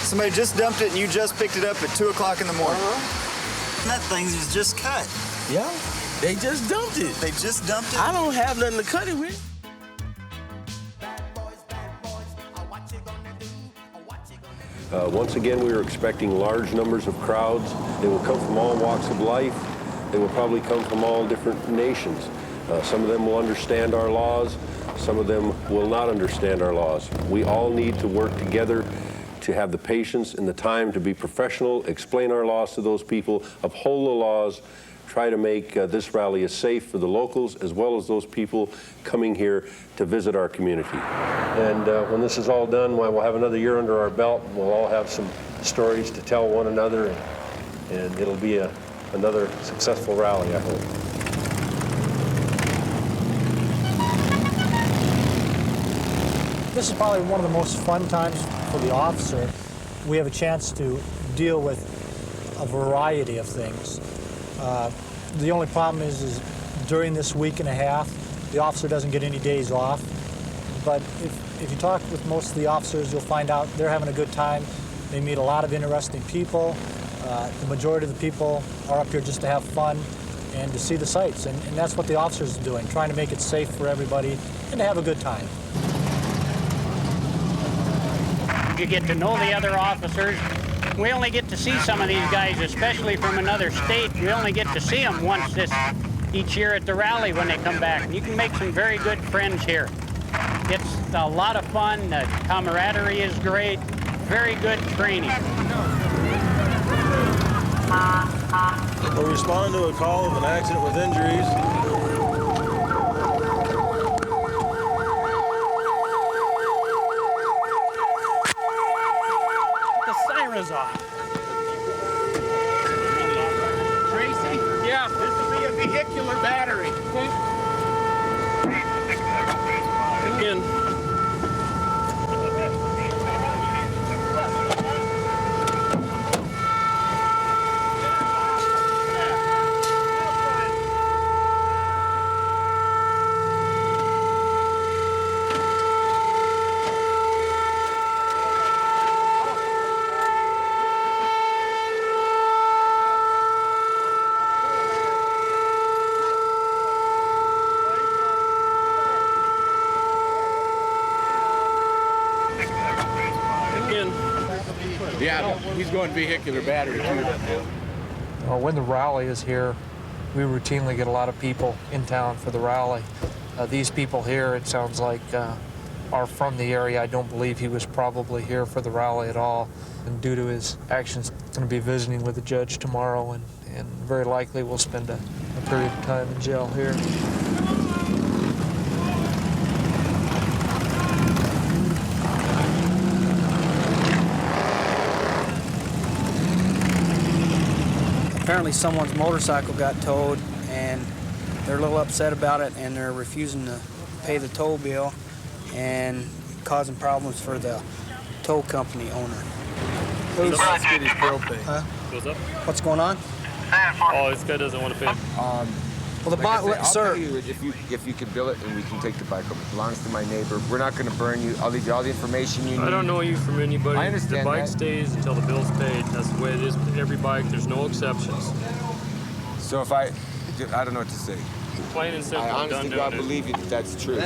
Somebody just dumped it and you just picked it up at 2 o'clock in the morning. That thing was just cut. Yeah, they just dumped it. They just dumped it? I don't have nothing to cut it with. Once again, we are expecting large numbers of crowds. They will come from all walks of life. They will probably come from all different nations. Some of them will understand our laws. Some of them will not understand our laws. We all need to work together to have the patience and the time to be professional, explain our laws to those people, uphold the laws, try to make this rally as safe for the locals as well as those people coming here to visit our community. And when this is all done, we'll have another year under our belt. We'll all have some stories to tell one another, and it'll be another successful rally, I hope. This is probably one of the most fun times for the officer. We have a chance to deal with a variety of things. The only problem is during this week and a half, the officer doesn't get any days off. But if you talk with most of the officers, you'll find out they're having a good time. They meet a lot of interesting people. The majority of the people are up here just to have fun and to see the sights. And that's what the officers are doing, trying to make it safe for everybody and to have a good time. You get to know the other officers. We only get to see some of these guys, especially from another state. We only get to see them once each year at the rally when they come back. You can make some very good friends here. It's a lot of fun. The camaraderie is great. Very good training. We're responding to a call of an accident with injuries. Off. Tracy? Yeah. This will be a vehicular battery. Again. Yeah, he's going vehicular battery too. When the rally is here, we routinely get a lot of people in town for the rally. These people here, it sounds like, are from the area. I don't believe he was probably here for the rally at all. And due to his actions, he's going to be visiting with the judge tomorrow, and very likely will spend a period of time in jail here. Apparently someone's motorcycle got towed, and they're a little upset about it, and they're refusing to pay the tow bill and causing problems for the tow company owner. Who's get his bill paid? Huh? Goes up? What's going on? Oh, this guy doesn't want to pay. Well, the bike, I'll sir. pay you if you can bill it, and we can take the bike up. It belongs to my neighbor. We're not going to burn you. I'll leave you all the information you need. I don't know you from anybody. I understand the bike that. stays until the bill's paid. That's the way it is with every bike. There's no exceptions. So if I don't know what to say. Plain and simple. I honestly God believe you that that's true.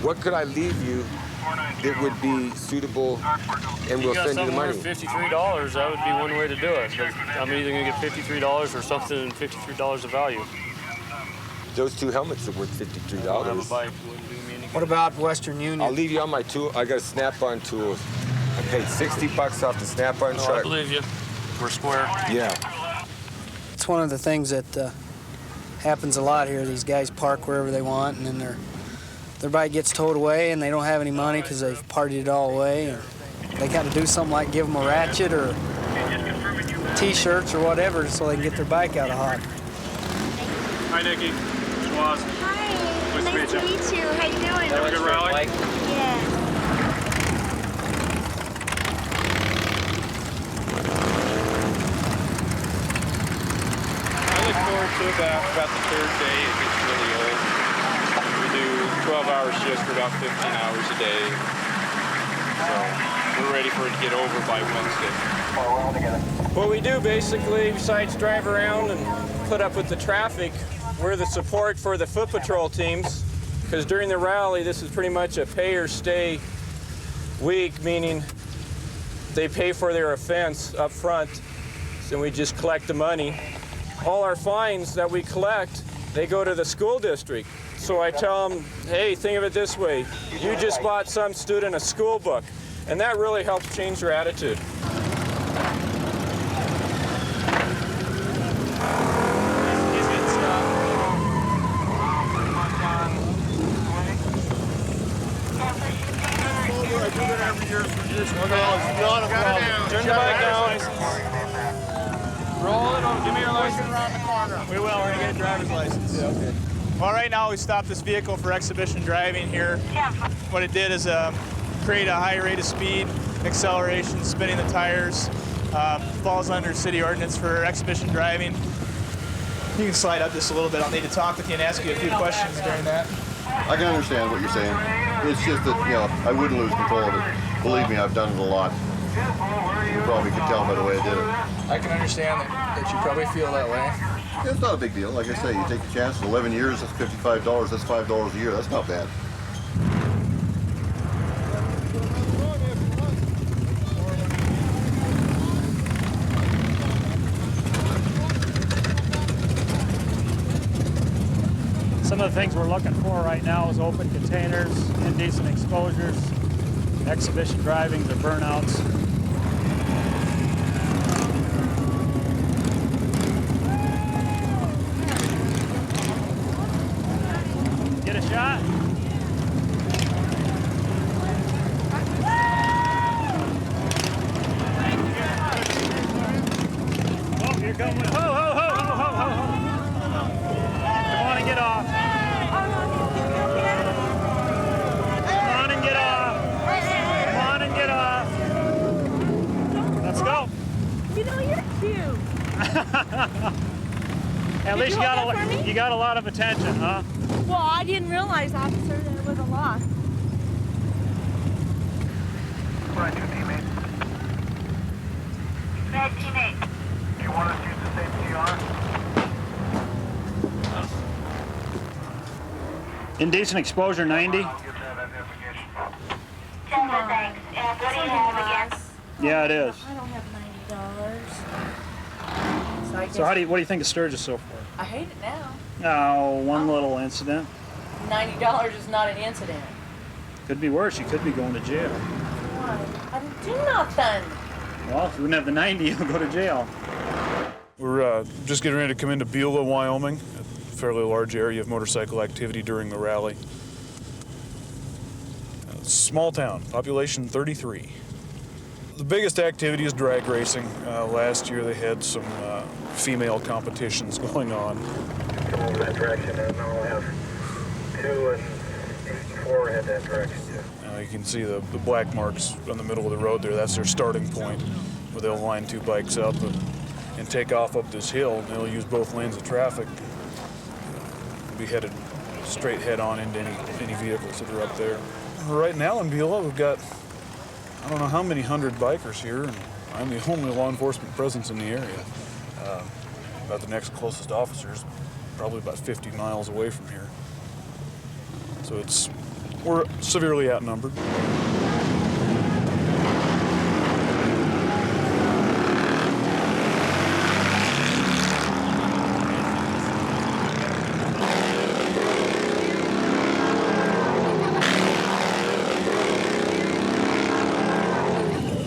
What could I leave you that would be suitable, and we'll send you the money? $53, that would be one way to do it. But I'm either going to get $53 or something in $53 of value. Those two helmets are worth $53. I have a bike. Wouldn't do me any good. What about Western Union? I'll leave you on my tool. I got a Snap-on tool. I paid $60 off the Snap-on No, truck. I believe you. We're square. Yeah. It's one of the things that happens a lot here. These guys park wherever they want, and then their bike gets towed away, and they don't have any money because they've partied it all away. And they got to do something like give them a ratchet or T-shirts or whatever so they can get their bike out of hot. Hi, Nikki. Hi, nice to meet you. How you doing? Have a good rally? Yeah. I look forward to about the third day. It gets really old. We do 12-hour shifts for about 15 hours a day. So we're ready for it to get over by Wednesday. What we do basically, besides drive around and put up with the traffic, we're the support for the foot patrol teams, because during the rally, this is pretty much a pay or stay week, meaning they pay for their offense up front, so we just collect the money. All our fines that we collect, they go to the school district. So I tell them, hey, think of it this way. You just bought some student a school book, and that really helps change their attitude. Turn the bike down. Roll it over. Give me your license. Around the corner. We will. We're going to get a driver's license. Yeah, okay. Well, right now we stopped this vehicle for exhibition driving here. What it did is create a high rate of speed, acceleration, spinning the tires. Falls under city ordinance for exhibition driving. You can slide up just a little bit. I'll need to talk with you and ask you a few questions during that. I can understand what you're saying. It's just that, you know, I wouldn't lose control of it. Believe me, I've done it a lot. You probably could tell by the way I did it. I can understand that you probably feel that way. It's not a big deal. Like I say, you take a chance. 11 years, that's $55. That's $5 a year. That's not bad. Some of the things we're looking for right now is open containers, indecent exposures, exhibition drivings or burnouts. Get a shot. Oh, here comes. Ho, ho, ho, ho, ho, ho, ho. Come on and get off. Come on and get off. Come on and get off. Let's go. You know, you're cute. At least you got a lot of attention, huh? Well, I didn't realize, officer, that it was a lot. Right, two teammates. Red teammate. Do you want us to use the same CR? Indecent exposure 90. Come on. Thanks. And what do you have again? Yeah, it is. I don't have $90. So what do you think of Sturgis so far? I hate it now. Oh, one little incident. $90 is not an incident. Could be worse. You could be going to jail. Why? I didn't do nothing. Well, if you wouldn't have the 90, you'll go to jail. We're just getting ready to come into Beulah, Wyoming, a fairly large area of motorcycle activity during the rally. Small town, population 33. The biggest activity is drag racing. Last year they had some female competitions going on. Come over that direction, and I'll have 2 and 4 head that direction. You can see the black marks on the middle of the road there. That's their starting point, where they'll line 2 bikes up and take off up this hill. And they'll use both lanes of traffic. Be headed straight head on into any vehicles that are up there. Right now in Beulah, we've got I don't know how many hundred bikers here, and I'm the only law enforcement presence in the area. About the next closest officer is probably about 50 miles away from here. So we're severely outnumbered.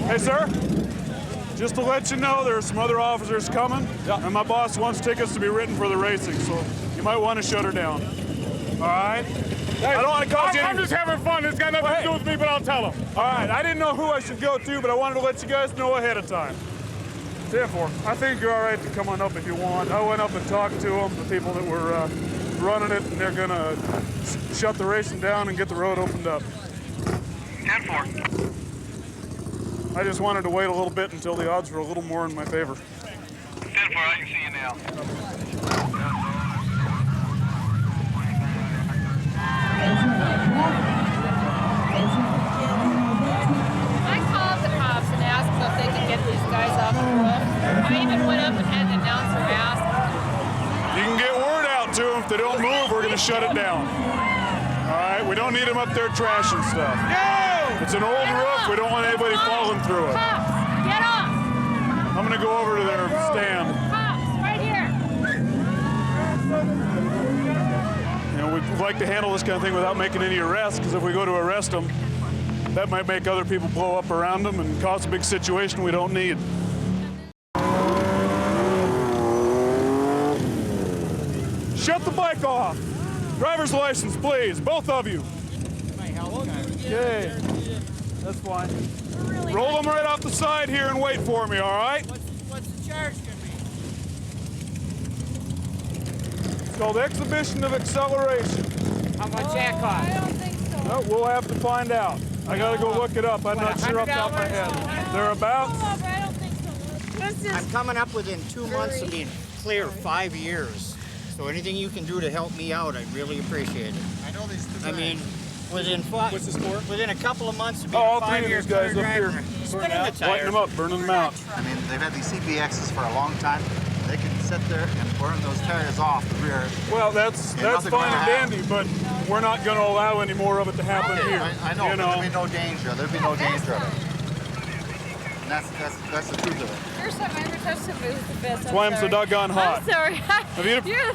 Hey, sir, just to let you know, there are some other officers coming, and my boss wants tickets to be written for the racing, so you might want to shut her down. All right? Hey, I don't want to cause you any... I'm just having fun. It's got nothing to do with me, but I'll tell them. All right, I didn't know who I should go to, but I wanted to let you guys know ahead of time. Therefore, I think you're all right to come on up if you want. I went up and talked to them, the people that were running it, and they're going to shut the racing down and get the road opened up. 10-4. I just wanted to wait a little bit until the odds were a little more in my favor. 10-4, I can see you now. Hi, Cops. they don't move, we're going to shut it down. All right, we don't need them up there trashing stuff. It's an old roof. We don't want anybody falling through it. Get off! I'm going to go over to their stand. Right here. You know, we'd like to handle this kind of thing without making any arrests, because if we go to arrest them, that might make other people blow up around them and cause a big situation we don't need. Shut the bike off. Driver's license, please, both of you. Okay, that's fine. Roll them right off the side here and wait for me, all right? What's the charge going to be? It's called exhibition of acceleration. How much that cost? I don't think so. No, we'll have to find out. I gotta go look it up. I'm not sure off the top of my head. Thereabouts. I don't think so. I'm coming up within 2 months of being clear 5 years. So anything you can do to help me out, I'd really appreciate it. I know these. I mean, within a couple of months of being all 5 three of years these guys up here. spinning the tires. Lighten them up, burning them out. I mean, they've had these CBXs for a long time. They can sit there and burn those tires off the rear. Well, that's fine and dandy, but we're not going to allow any more of it to happen here. I know, you but there'd be no danger. There'd be no danger of it. And that's the truth of it. First time I ever touched somebody with the best. That's why I'm so doggone hot. I'm sorry.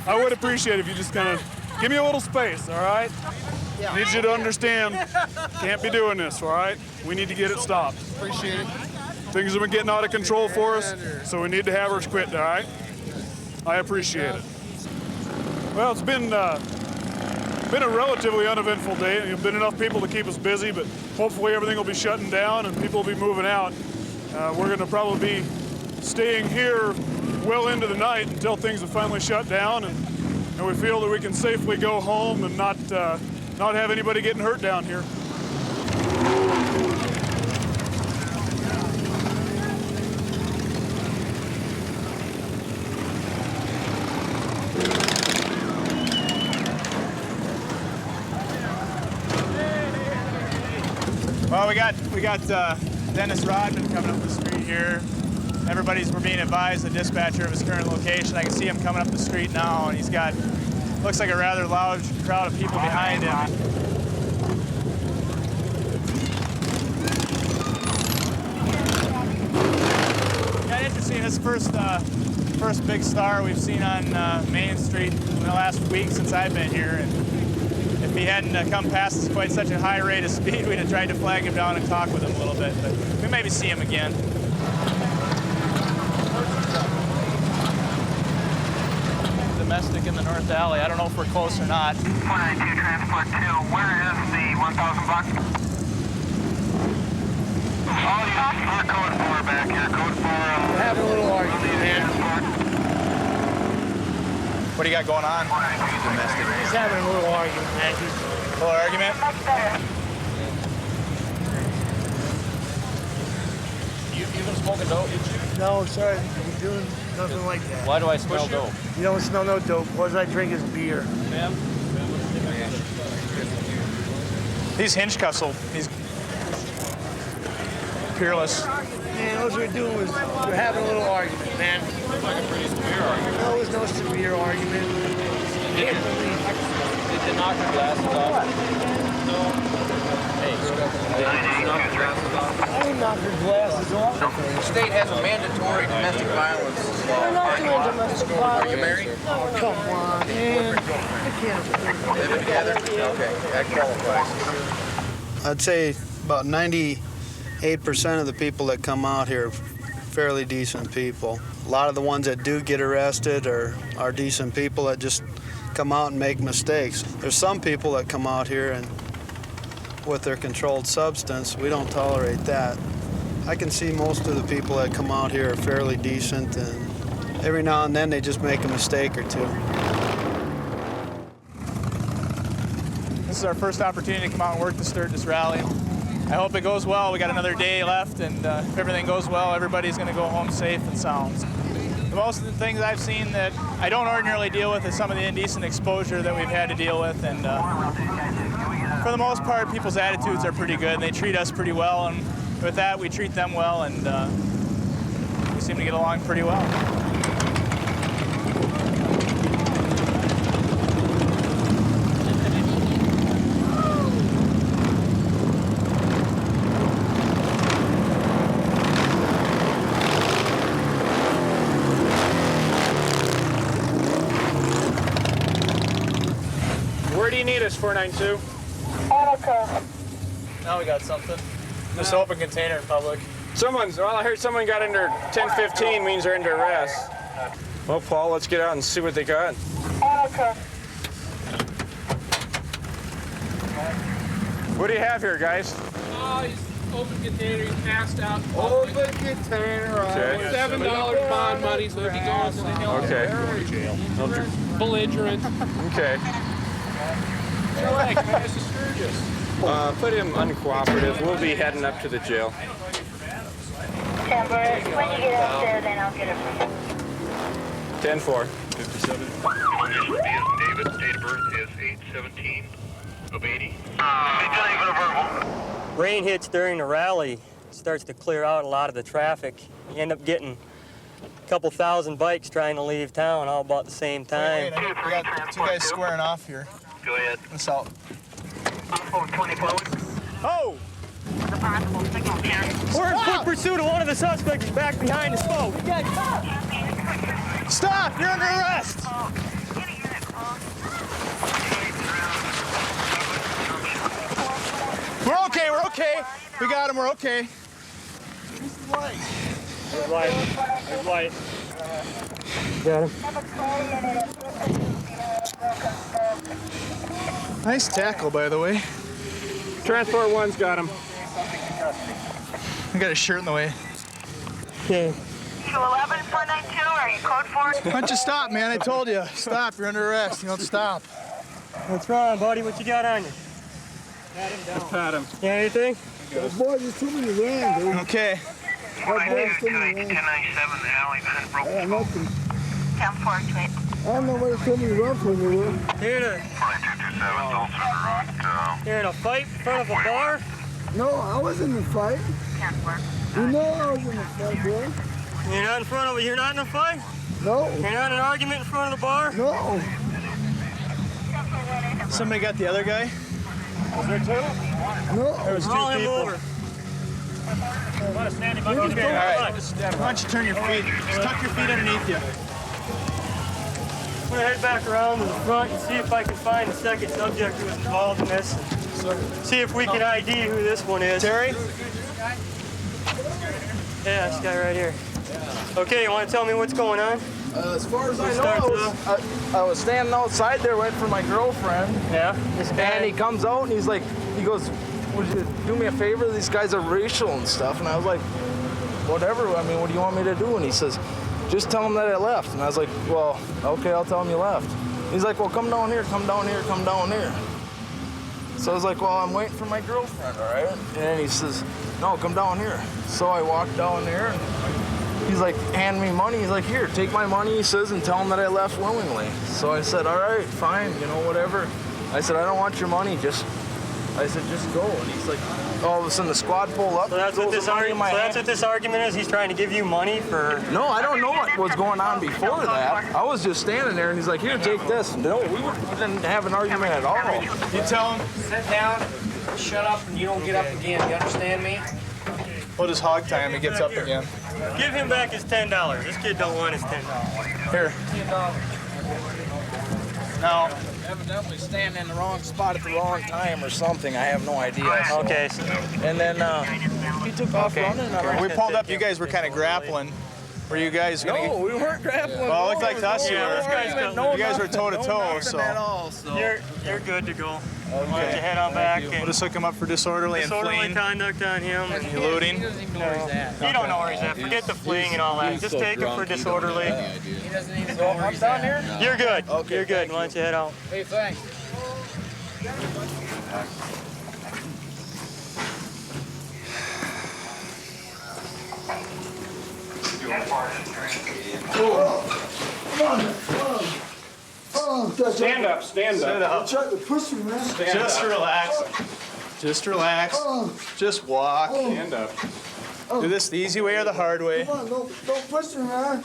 I would appreciate if you just kind of give me a little space, all right? I need you to understand, can't be doing this, all right? We need to get it stopped. Appreciate it. Things have been getting out of control for us, so we need to have her quit, all right? I appreciate it. Well, it's been a relatively uneventful day. There's been enough people to keep us busy, but hopefully everything will be shutting down and people will be moving out. We're going to probably be staying here well into the night until things have finally shut down, and we feel that we can safely go home and not have anybody getting hurt down here. Well, we got Dennis Rodman coming up the street here. We're being advised, the dispatcher, of his current location. I can see him coming up the street now, and he's got, looks like a rather loud crowd of people behind him. Yeah, interesting. This first big star we've seen on Main Street in the last week since I've been here. And if he hadn't come past us quite such a high rate of speed, we'd have tried to flag him down and talk with him a little bit, but we maybe see him again. Domestic in the North Alley. I don't know if we're close or not. 492 Transport 2, where is the 1000 block? Oh, yeah, code 4 back here, code 4. We're having a little argument, man. What do you got going on? Domestic. He's having a little argument, man. A little argument? You been smoking dope? No, sorry. We're doing nothing like that. Why do I smell dope? You don't smell no dope. What I drink is beer. Yeah. These hinge cuffs he's peerless. Man, all we're doing was we're having a little argument, man. Like a pretty severe argument. No, it was no severe argument. Did you knock your glasses off? No. Hey, did you knock your glasses off? I didn't knock your glasses off. The state has a mandatory domestic violence law. We're not doing domestic violence. Are you married? Come on, man. I can't. Living together? Okay, that qualifies. I'd say about 98% of the people that come out here are fairly decent people. A lot of the ones that do get arrested are decent people that just come out and make mistakes. There's some people that come out here and with their controlled substance, we don't tolerate that. I can see most of the people that come out here are fairly decent, and every now and then they just make a mistake or two. This is our first opportunity to come out and work the Sturgis Rally. I hope it goes well. We got another day left, and if everything goes well, everybody's going to go home safe and sound. Most of the things I've seen that I don't ordinarily deal with is some of the indecent exposure that we've had to deal with, and for the most part, people's attitudes are pretty good, and they treat us pretty well, and with that, we treat them well, and we seem to get along pretty well. Sturgis 492. Now we got something. Just open container in public. Well, I heard someone got under 1015, means they're under arrest. Well, Paul, let's get out and see what they got. What do you have here, guys? Oh, he's open container. He's passed out. Open container. Okay. $7 bond money, so if he goes to hell, Okay. belligerent. Okay. Hey, can I ask you, Sturgis? Put him uncooperative. We'll be heading up to the jail. When you get up there, then I'll get it from you. 10-4. 57. David, date of birth is 8/17 of 80. Rain hits during the rally, starts to clear out a lot of the traffic. You end up getting a couple thousand bikes trying to leave town all about the same time. Wait, we got two guys squaring off here. Go ahead. What's out? Oh! We're in quick pursuit of one of the suspects back behind the smoke. Stop! You're under arrest! We're okay, we're okay. We got him, we're okay. There's light. Got him. Nice tackle, by the way. Transport 1's got him. I got his shirt in the way. Okay. 211 492, are you code 4? Why don't you stop, man? I told you. Stop, you're under arrest. You don't stop. What's wrong, buddy? What you got on you? Pat him down. Pat him. You got anything? Those boys just too many ran, dude. Okay. 492, 1097, alley, man, broke. I got nothing. 10-4, I don't know where so many rough ones there were. You're in a fight in front of a bar? No, I was in the fight. You know I was in the fight, bro. You're not in a fight? No. You're not in an argument in front of the bar? No. Somebody got the other guy? Was there two? No. There was two Roll him people. over. Want to stand him up? Okay, Okay, all right. Why don't you turn your feet? Just tuck your feet underneath you. I'm going to head back around to the front and see if I can find the second subject who was involved in this. See if we can ID who this one is. Terry? Yeah, this guy right here. Okay, you want to tell me what's going on? As far as I know, I was standing outside there waiting for my girlfriend. Yeah. This guy. And he comes out and he goes, would you do me a favor? These guys are racial and stuff. And I was like, whatever. I mean, what do you want me to do? And he says, just tell them that I left. And I was like, well, okay, I'll tell them you left. He's like, well, come down here, come down here, come down here. So I was like, well, I'm waiting for my girlfriend, all right? And then he says, no, come down here. So I walked down there, and he's like, hand me money. He's like, here, take my money, he says, and tell him that I left willingly. So I said, all right, fine, you know, whatever. I said, I don't want your money, just go. And he's like, all of a sudden the squad pulled up. So that's what this argument is? He's trying to give you money for... No, I don't know what was going on before that. I was just standing there, and he's like, here, take this. No, we didn't have an argument at all. You tell him. Sit down, shut up, and you don't get up again. You understand me? We'll just hog tie him. He gets up again. Give him back his $10. This kid don't want his $10. Here. No. Evidently standing in the wrong spot at the wrong time or something. I have no idea. So. Okay. So. And then he took off running. When we pulled up, you guys were kind of grappling. Were you guys gonna No, we weren't grappling. Well, it looked like to us you Yeah, were. You guys were toe to toe, so. You're good to go. Why don't you head on back? We'll just hook him up for disorderly and fleeing. Conduct on him. You looting? He doesn't even know where he's at. He don't know where he's at. Forget the fleeing and all that. Just take him for disorderly. He doesn't even know where he's at. You're good. Okay, you're good. Why don't you head out? Hey, thanks. Stand up, stand up. Try to push him, man. Just relax. Just relax. Just walk. Stand up. Do this the easy way or the hard way. Come on, don't push him, man.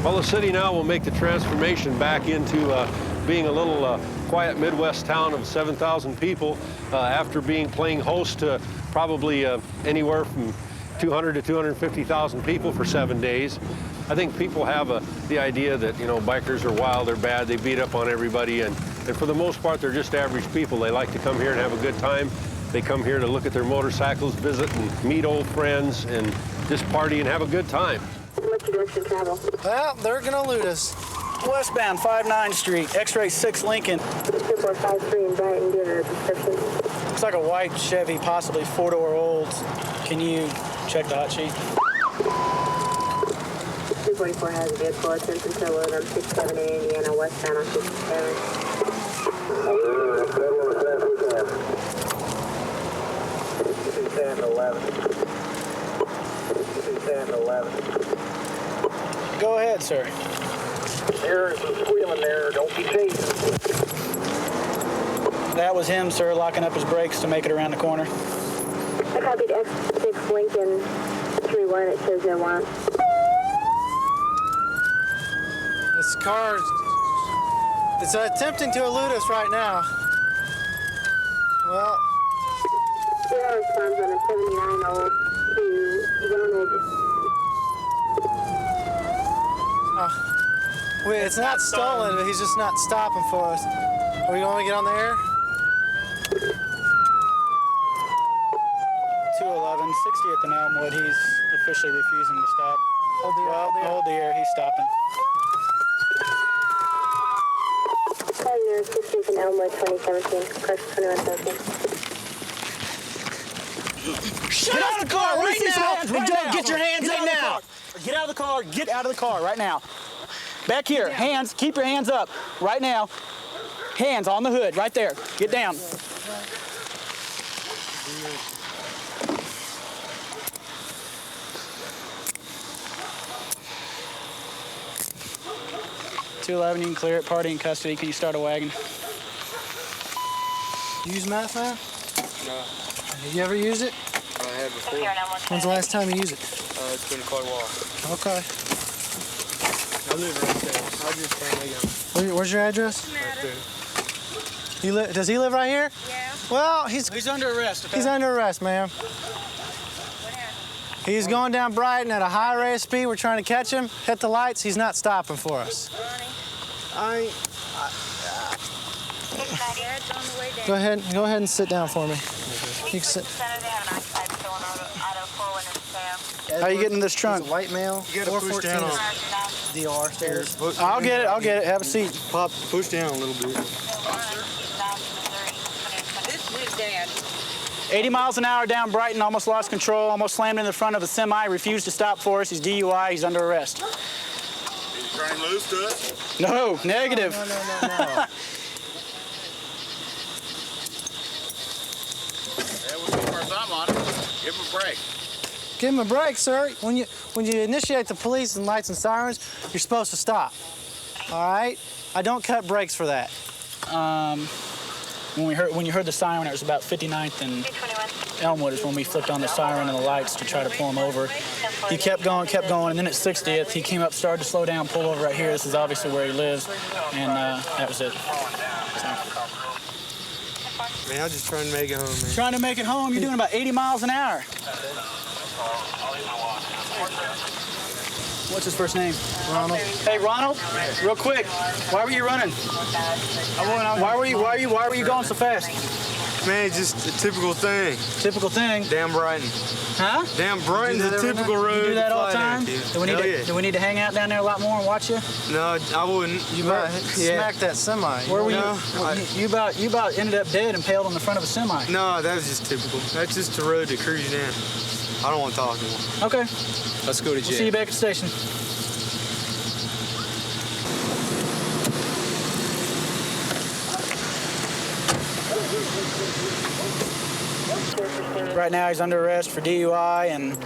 Well, the city now will make the transformation back into being a little quiet Midwest town of 7,000 people after playing host to probably anywhere from 200 to 250,000 people for 7 days. I think people have the idea that, you know, bikers are wild, they're bad, they beat up on everybody, and for the most part, they're just average people. They like to come here and have a good time. They come here to look at their motorcycles, visit and meet old friends, and just party and have a good time. What's your direction of travel? Well, they're gonna loot us. Westbound 59th Street, X-ray 6 Lincoln. 2453 in Brighton, give a description. Looks like a white Chevy, possibly 4-door old. Can you check the hot sheet? 244 has a vehicle, attention to load on 670 Indiana, westbound on 67. 11. Go ahead, sir. There's some squealing there. Don't be chasing. That was him, sir, locking up his brakes to make it around the corner. I copied X6 Lincoln 31. It says no one. This car is attempting to elude us right now. Well, Zero responds on a 79-old to Ronald. wait, it's not stolen, but he's just not stopping for us. Are we going to get on the air? 211, 60th and Elmwood. He's officially refusing to stop. Hold the air. He's stopping. Pioneer 60th and Elmwood 2017. Crush 2113. Get out of the car right now! Get your hands up now! Get out of the car. Get out of the car right now. Back here. Hands. Keep your hands up right now. Hands on the hood right there. Get down. $211, you can clear it. Party in custody. Can you start a wagon? You use meth, man? No. Have you ever used it? I had before. When's the last time you used it? It's been quite a while. Okay. I live right there. I just can't make it. Where's your address? Does he live right here? Yeah. Well, he's under arrest. Okay? He's under arrest, ma'am. He's going down Brighton at a high rate of speed. We're trying to catch him. Hit the lights. He's not stopping for us. Go ahead and sit down for me. You can sit. How are you getting in this trunk? It's a white male. You gotta push down on DR stairs. I'll get it. Have a seat. Pop, push down a little bit. This is his dad. 80 miles an hour down Brighton, almost lost control, almost slammed in the front of a semi, refused to stop for us. He's DUI, he's under arrest. Is he trying loose to us? No, negative. No. That was as far as I'm on it. Give him a break. Give him a break, sir. When you initiate the police and lights and sirens, you're supposed to stop. All right? I don't cut brakes for that. When you heard the siren, it was about 59th and Elmwood is when we flipped on the siren and the lights to try to pull him over. He kept going, and then at 60th, he came up, started to slow down, pull over right here. This is obviously where he lives, and that was it. Man, I'm just trying to make it home, man. Trying to make it home? You're doing about 80 miles an hour. What's his first name? Ronald. Hey, Ronald, real quick, why were you running? Why were you going so fast? Man, it's just a typical thing. Typical thing? Damn Brighton. Huh? Damn Brighton's a typical road. You do that all the to fly time? down, Do we need to hang out down there a lot more and watch you? No, I wouldn't. You about smacked that semi. Where were No, you about ended up dead, impaled on the front of a semi. No, that was just typical. That's just the road to cruise you down. I don't want to talk anymore. Okay. Let's go to jail. We'll see you back at the station. Right now he's under arrest for DUI and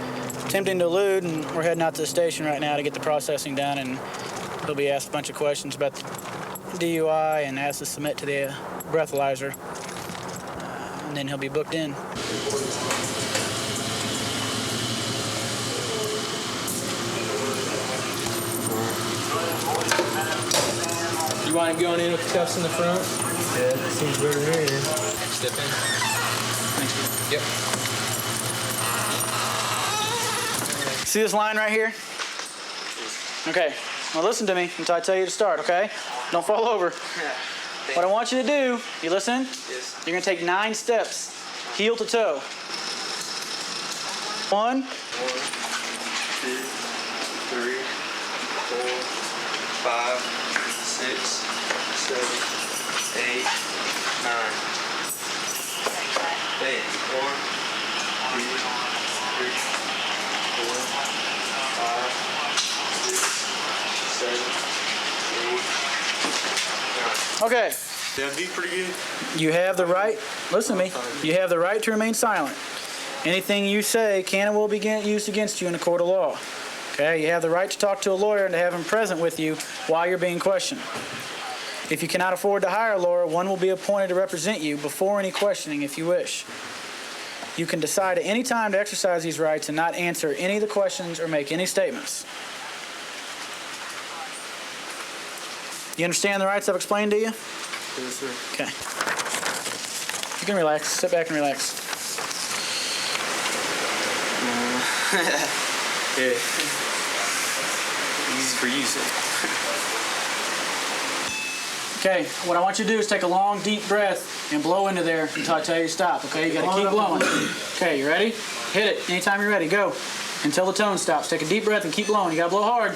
attempting to elude, and we're heading out to the station right now to get the processing done, and he'll be asked a bunch of questions about the DUI and asked to submit to the breathalyzer, and then he'll be booked in. You want him going in with the cuffs in the front? Yeah, that seems better to me. Step in. Yep. See this line right here? Okay, now listen to me until I tell you to start, okay? Don't fall over. What I want you to do, you listen? Yes. You're gonna take 9 steps, heel to toe. 1, 2, 3, 4, 5, 6, 7, 8, 9. Hey, 1, 2, 3, 4, 5, 6, 7, 8, 9. Okay. That'd be pretty good. You have the right, listen to me, you have the right to remain silent. Anything you say can and will be used against you in a court of law. Okay, you have the right to talk to a lawyer and to have him present with you while you're being questioned. If you cannot afford to hire a lawyer, one will be appointed to represent you before any questioning if you wish. You can decide at any time to exercise these rights and not answer any of the questions or make any statements. You understand the rights I've explained to you? Yes, sir. Okay. You can relax. Sit back and relax. Yeah. Easy for you, sir. Okay, what I want you to do is take a long, deep breath and blow into there until I tell you to stop, okay? You gotta keep blowing. Okay, you ready? Hit it. Anytime you're ready, go. Until the tone stops. Take a deep breath and keep blowing. You gotta blow hard.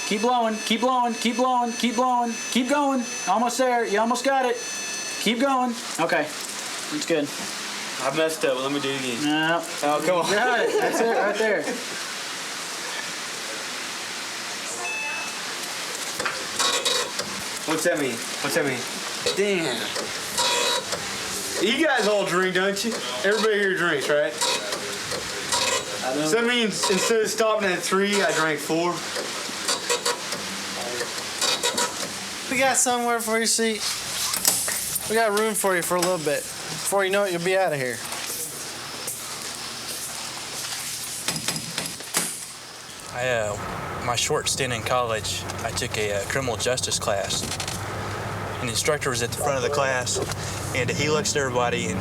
Keep blowing, keep blowing, keep blowing, keep blowing, keep going. Almost there. You almost got it. Keep going. Okay, that's good. I messed up. Let me do it again. No. Oh, come on. You got it. That's it right there. What's that mean? What's that mean? Damn. You guys all drink, don't you? Everybody here drinks, right? I know. So that means instead of stopping at 3, I drank 4. We got somewhere for your seat. We got room for you for a little bit. Before you know it, you'll be out of here. My short stint in college, I took a criminal justice class. And the instructor was at the front of the class, and he looks at everybody, and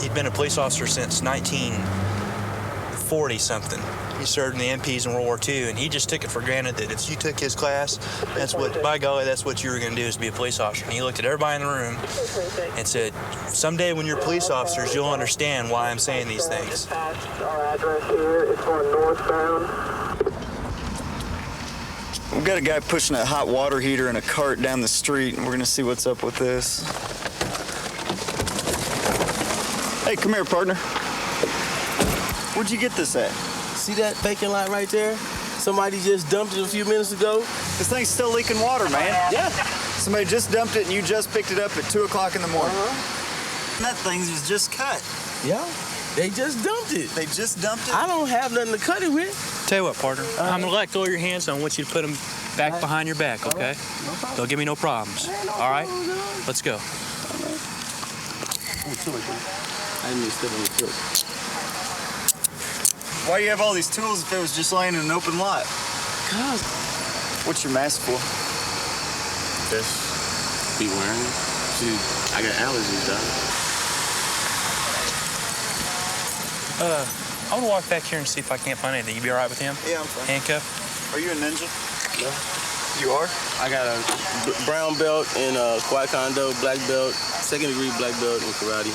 he'd been a police officer since 1940-something. He served in the MPs in World War II, and he just took it for granted that if you took his class, that's what, by golly, that's what you were going to do, is be a police officer. And he looked at everybody in the room and said, someday when you're police officers, you'll understand why I'm saying these things. Our address here is going northbound. We've got a guy pushing a hot water heater in a cart down the street, and we're gonna see what's up with this. Hey, come here, partner. Where'd you get this at? See that vacant lot right there? Somebody just dumped it a few minutes ago. This thing's still leaking water, man. Yeah. Somebody just dumped it, and you just picked it up at 2 o'clock in the morning. That thing was just cut. Yeah. They just dumped it. They just dumped it? I don't have nothing to cut it with. Tell you what, partner, I'm gonna let go of your hands, and I want you to put them back behind your back, okay? No problem. They'll give me no problems. All right? Let's go. I didn't mean to step on the foot. Why do you have all these tools if it was just laying in an open lot? Cause. What's your mask for? Just be wearing it. See, I got allergies, dog. I want to walk back here and see if I can't find anything. You be all right with him? Yeah, I'm fine. Handcuff? Are you a ninja? No. You are? I got a brown belt in Quad Kondo, black belt, 2nd degree black belt in karate.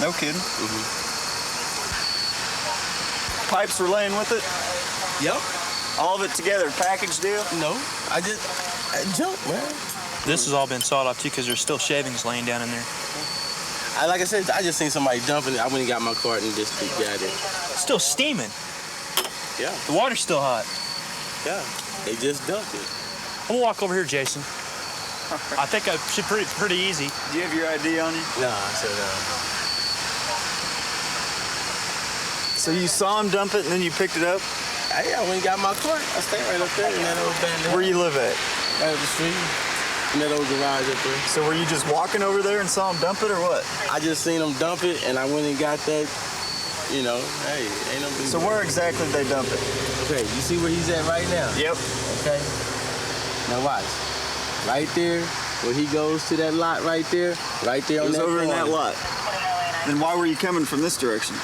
No kidding. Mm-hmm. Pipes were laying with it? Yep. All of it together, package deal? No, I jumped, man. This has all been sawed off too because there's still shavings laying down in there. Like I said, I just seen somebody dumping it. I went and got my cart and just got it. Still steaming. Yeah. The water's still hot. Yeah. They just dumped it. I'm gonna walk over here, Jason. I think I should pretty easy. Do you have your ID on you? No, I said So you saw him dump it and then you picked it up? I went and got my cart. I stayed right up there in that old band. Where you live at? Right up the street. In that old garage up there. So were you just walking over there and saw him dump it or what? I just seen him dump it and I went and got that, you know, hey, ain't no big So where exactly did they dump it? Okay, you see where he's at right now? Yep. Okay. Now watch. Right there, where he goes to that lot right there on that corner. It was over in that lot. Then why were you coming from this direction?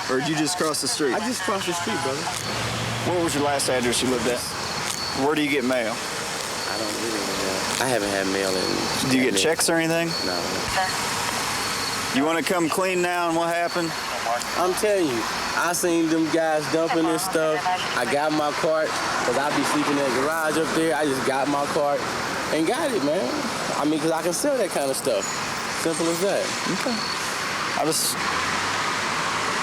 Or did you just cross the street? I just crossed the street, brother. What was your last address you lived at? Where do you get mail? I don't really know. I haven't had mail in. Do you get checks or anything? No. You want to come clean now and what happened? I'm telling you, I seen them guys dumping this stuff. I got my cart, because I be sleeping in the garage up there. I just got my cart and got it, man. I mean, because I can sell that kind of stuff. Simple as that. Okay. I just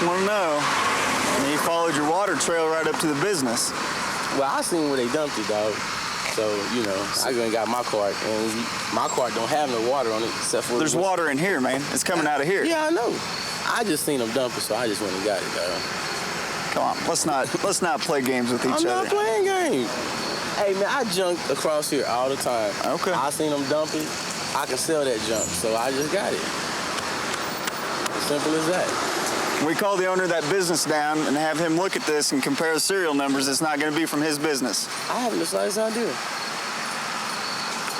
want to know. I mean, you followed your water trail right up to the business. Well, I seen where they dumped it, dog. So, you know, I went and got my cart, and my cart don't have no water on it except for... There's water in here, man. It's coming out of here. Yeah, I know. I just seen them dump it, so I just went and got it, dog. Come on, let's not play games with each other. I'm not playing games. Hey, man, I junk across here all the time. Okay. I seen them dump it. I can sell that junk, so I just got it. As simple as that. We call the owner of that business down and have him look at this and compare the serial numbers. It's not going to be from his business. I haven't the slightest idea.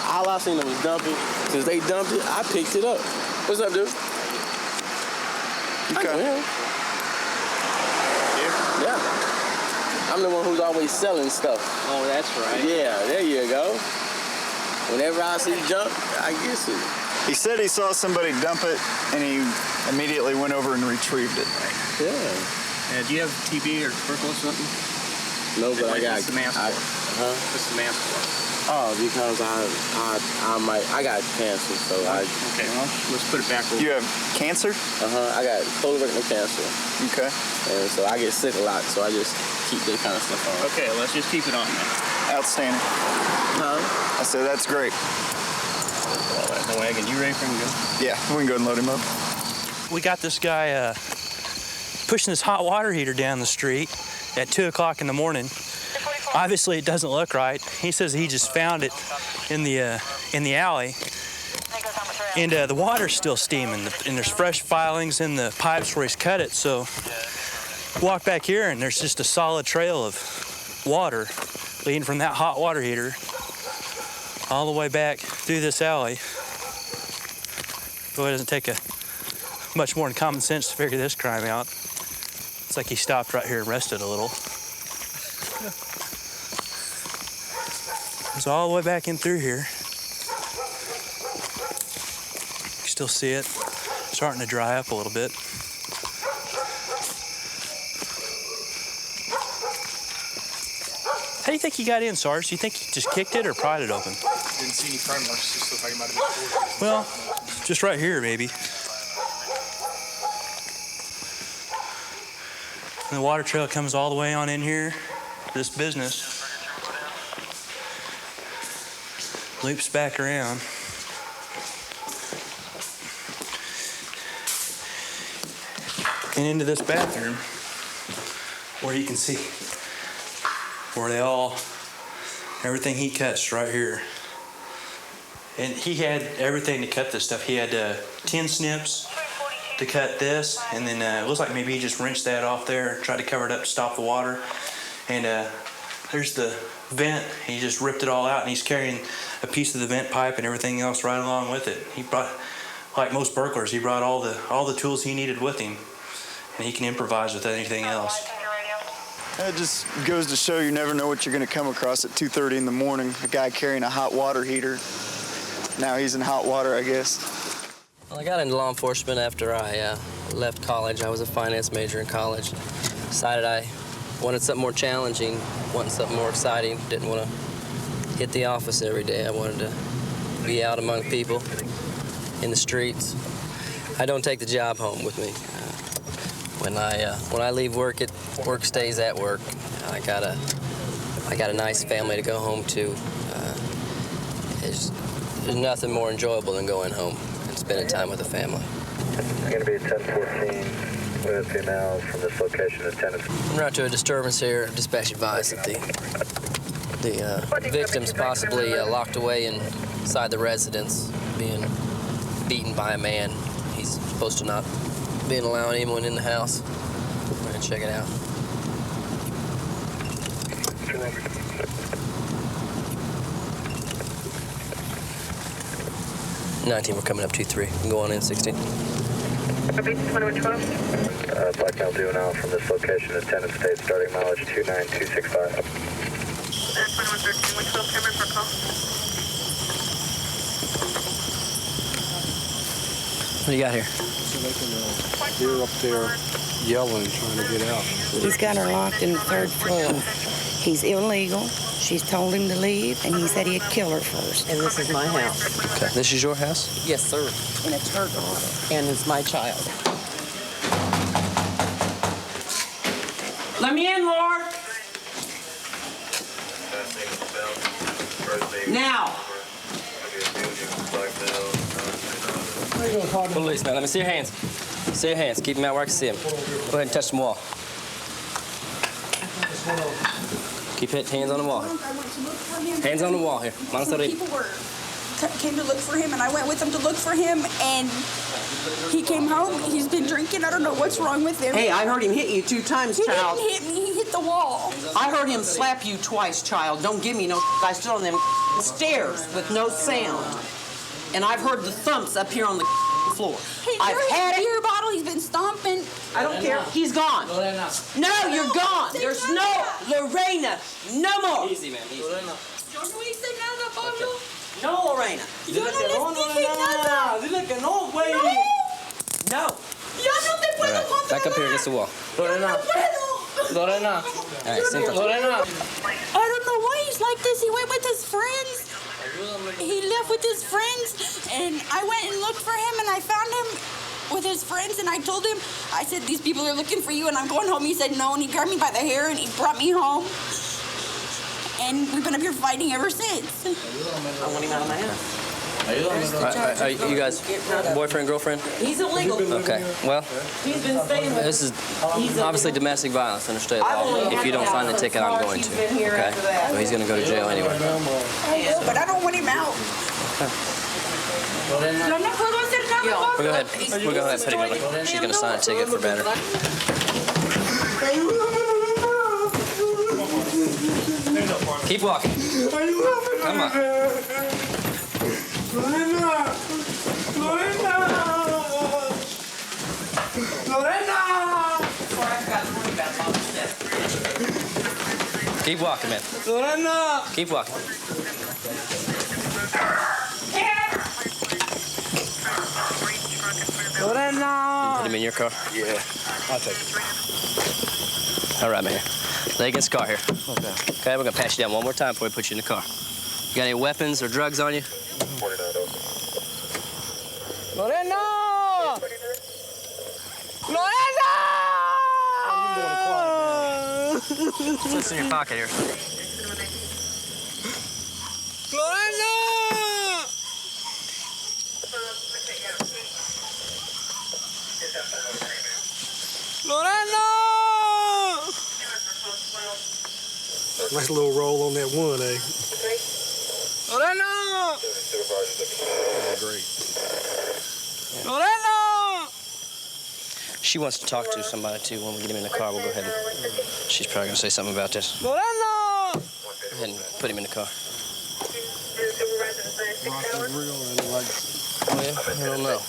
All I seen them was dump it. Since they dumped it, I picked it up. What's up, dude? Okay. Yeah. I'm the one who's always selling stuff. Oh, that's right. Yeah, there you go. Whenever I see junk, I guess it. He said he saw somebody dump it, and he immediately went over and retrieved it. Yeah. Do you have TB or tuberculosis or something? No, but I got. What's the mask for? What's the mask for? Oh, because I got cancer, so I. Okay, well, let's put it back. You have cancer? I got colorectal cancer. Okay. And so I get sick a lot, so I just keep that kind of stuff on. Okay, let's just keep it on then. Outstanding. I said that's great. All right, the wagon. You ready for him to go? Yeah, we can go and load him up. We got this guy pushing this hot water heater down the street at 2 o'clock in the morning. Obviously, it doesn't look right. He says he just found it in the alley, and the water's still steaming, and there's fresh filings in the pipes where he's cut it. So, walk back here, and there's just a solid trail of water leading from that hot water heater all the way back through this alley. Boy, it doesn't take much more than common sense to figure this crime out. It's like he stopped right here and rested a little. It's all the way back in through here. You can still see it starting to dry up a little bit. How do you think he got in, Sarge? Do you think he just kicked it or pried it open? Didn't see any front marks, just looked like he might have been. Well, just right here, maybe. And the water trail comes all the way on in here, this business. Loops back around. And into this bathroom where you can see where everything he cuts right here. And he had everything to cut this stuff. He had 10 snips to cut this, and then it looks like maybe he just rinsed that off there, tried to cover it up to stop the water. And there's the vent. He just ripped it all out, and he's carrying a piece of the vent pipe and everything else right along with it. He brought, like most burglars, he brought all the tools he needed with him, and he can improvise with anything else. It just goes to show you never know what you're going to come across at 2:30 in the morning. A guy carrying a hot water heater. Now he's in hot water, I guess. Well, I got into law enforcement after I left college. I was a finance major in college. Decided I wanted something more challenging, wanted something more exciting. Didn't want to hit the office every day. I wanted to be out among people in the streets. I don't take the job home with me. When I leave work, work stays at work. I got a nice family to go home to. There's nothing more enjoyable than going home and spending time with the family. It's going to be 1014 with a female from this location at 10. En route to a disturbance here. Dispatch advised that the victim's possibly locked away inside the residence, being beaten by a man. He's supposed to not be allowing anyone in the house. We're gonna check it out. We're coming up 2-3. Go on in 16. Black male due now from this location at 10 and state, starting mileage 29265. What do you got here? They're up there yelling, trying to get out. He's got her locked in the 3rd floor. He's illegal. She's told him to leave, and he said he'd kill her first. And this is my house. Okay. This is your house? Yes, sir. And it's her daughter. And it's my child. Let me in, Lord. Now. Policeman, let me see your hands. See your hands. Keep them out where I can see them. Go ahead and touch the wall. Keep hitting hands on the wall. Hands on the wall here. People came to look for him, and I went with them to look for him, and he came home. He's been drinking. I don't know what's wrong with him. Hey, I heard him hit you 2 times, child. He didn't hit me. He hit the wall. I heard him slap you twice, child. Don't give me no I stood on them stairs with no sound. And I've heard the thumps up here on the floor. I've had it. Beer bottle. He's been stomping. I don't care. He's gone. No, you're gone. There's no Lorena. No more. Easy, man. Easy. No, Lorena. Yo no les dije nada. Dile que no, güey. No. Yo no te puedo Right. Back up here against the wall. Lorena. Lorena. All right, siéntate. Lorena. I don't know why he's like this. He went with his friends. He left with his friends, and I went and looked for him, and I found him with his friends, and I told him, I said, these people are looking for you, and I'm going home. He said no, and he grabbed me by the hair, and he brought me home. And we've been up here fighting ever since. I want him out of my house. Are you guys boyfriend, girlfriend? He's illegal. Okay. Well, He's been staying with this is obviously domestic violence under state law. If you don't sign the ticket, I'm going to. Okay. So he's going to go to jail anyway. I will, but I don't want him out. We'll go ahead. We'll go ahead and put him in. She's going to sign a ticket for battery. Keep walking. Come on. Lorena! Keep walking, man. Lorena! Keep walking. Lorena! Put him in your car? Yeah, I'll take it. All right, man. Lay against the car here. Okay. Okay, we're going to pat you down one more time before we put you in the car. You got any weapons or drugs on you? Lorena! Lorena! What's in your pocket here? Lorena! Lorena! Nice little roll on that one, eh? Lorena! Oh, great. Lorena! She wants to talk to somebody, too. When we get him in the car, we'll go ahead and... She's probably going to say something about this. Lorena! Go ahead and put him in the car. Oh, yeah? I don't know.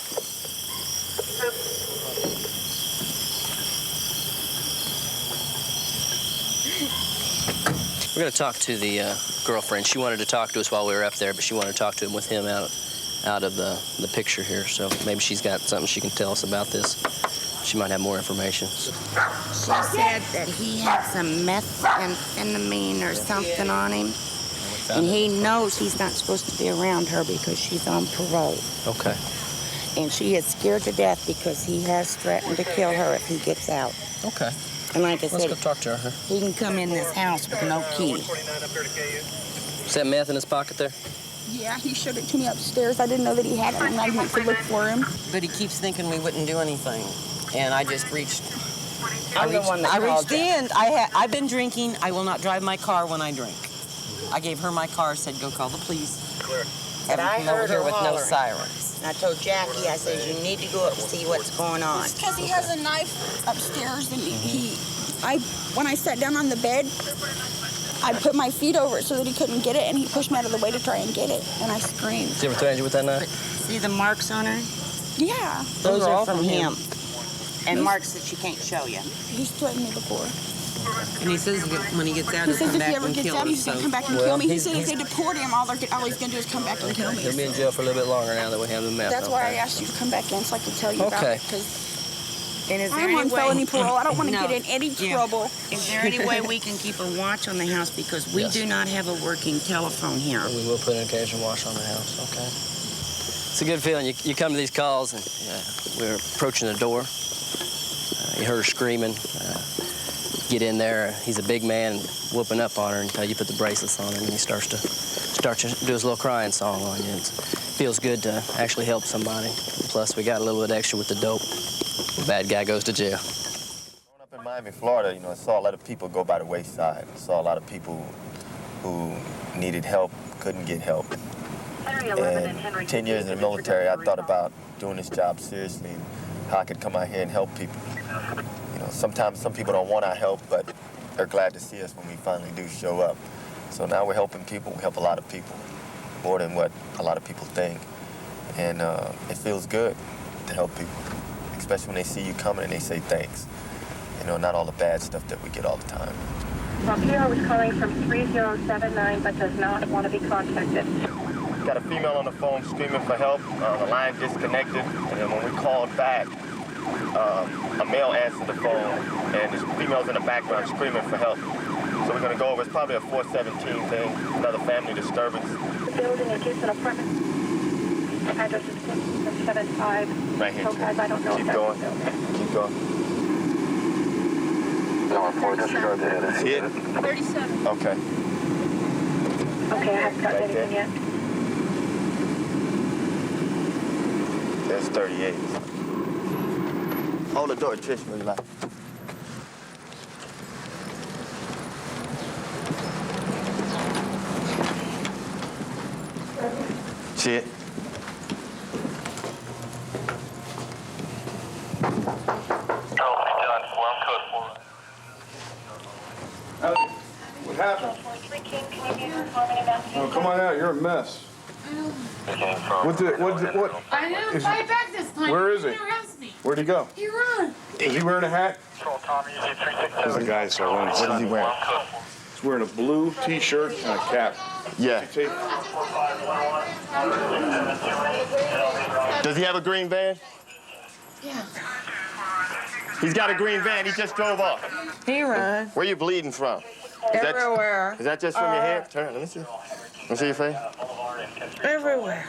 We're going to talk to the girlfriend. She wanted to talk to us while we were up there, but she wanted to talk to him with him out of the picture here. So maybe she's got something she can tell us about this. She might have more information. So. She said that he had some methamphetamine or something on him. And he knows he's not supposed to be around her because she's on parole. Okay. And she is scared to death because he has threatened to kill her if he gets out. Okay. And like I Let's said, go talk to her. he can come in this house with no key. Is that meth in his pocket there? Yeah, he showed it to me upstairs. I didn't know that he had it, and I went to look for him. But he keeps thinking we wouldn't do anything. And I just reached... I'm the one that I called reached the end. I've been drinking. I will not drive my car when I drink. I gave her my car, said go call the police. And I Have them come over heard here her with no hollering. sirens. And I told Jackie, I said, you need to go up and see what's going on. Because he has a knife upstairs, and when I sat down on the bed, I put my feet over it so that he couldn't get it, and he pushed me out of the way to try and get it, and I screamed. Has he ever threatened you with that knife? See the marks on her? Yeah. Those are all from from him. him. And marks that she can't show you. He's threatened me before. And he says when he gets out, He he'll says come if back he ever and gets kill out, us. he's going to come back and kill me. He said if they deport him, all he's going to do is come back and kill me. He'll be in jail for a little bit longer now that we have the meth. That's why I asked you to come back in so I could tell you about Okay. it. And is there I'm any on way- felony parole. I don't want to No. get in any trouble. Is there any way we can keep a watch on the house because we Yes. do not have a working telephone here? We will put an occasional watch on the house, okay? It's a good feeling. You come to these calls, and we're approaching the door. You heard her screaming. Get in there. He's a big man, whooping up on her until you put the bracelets on him, and he starts to do his little crying song on you. It feels good to actually help somebody. Plus, we got a little bit extra with the dope. The bad guy goes to jail. Growing up in Miami, Florida, I saw a lot of people go by the wayside. I saw a lot of people who needed help, couldn't get help. And 10 years in the military, I thought about doing this job seriously and how I could come out here and help people. Sometimes some people don't want our help, but they're glad to see us when we finally do show up. So now we're helping people. We help a lot of people, more than what a lot of people think. And it feels good to help people, especially when they see you coming and they say thanks. Not all the bad stuff that we get all the time. Well, Kilo was calling from 3079 but does not want to be contacted. Got a female on the phone screaming for help. The line disconnected, and then when we called back, a male answered the phone, and this female's in the background screaming for help. So we're going to go over. It's probably a 417 thing, another family disturbance. The building is an apartment. The address is 75. Right here. Okay, I don't know Keep if going. Keep going. See it? 37. Okay. Okay, I haven't gotten anything yet. There's 38. Hold the door, Trish, when you like. See it? What happened? Oh, come on out. You're a mess. What? I didn't fight back this time. Where is he? didn't arrest me. Where'd he go? He run. Is he wearing a hat? There's a guy so What is he wearing? He's wearing a blue T-shirt and a cap. Yeah. Does he have a green van? Yeah. He's got a green van. He just drove off. He run. Where you bleeding from? Everywhere. Is that just from your head? Turn. Let me see. Let me see your face. Everywhere.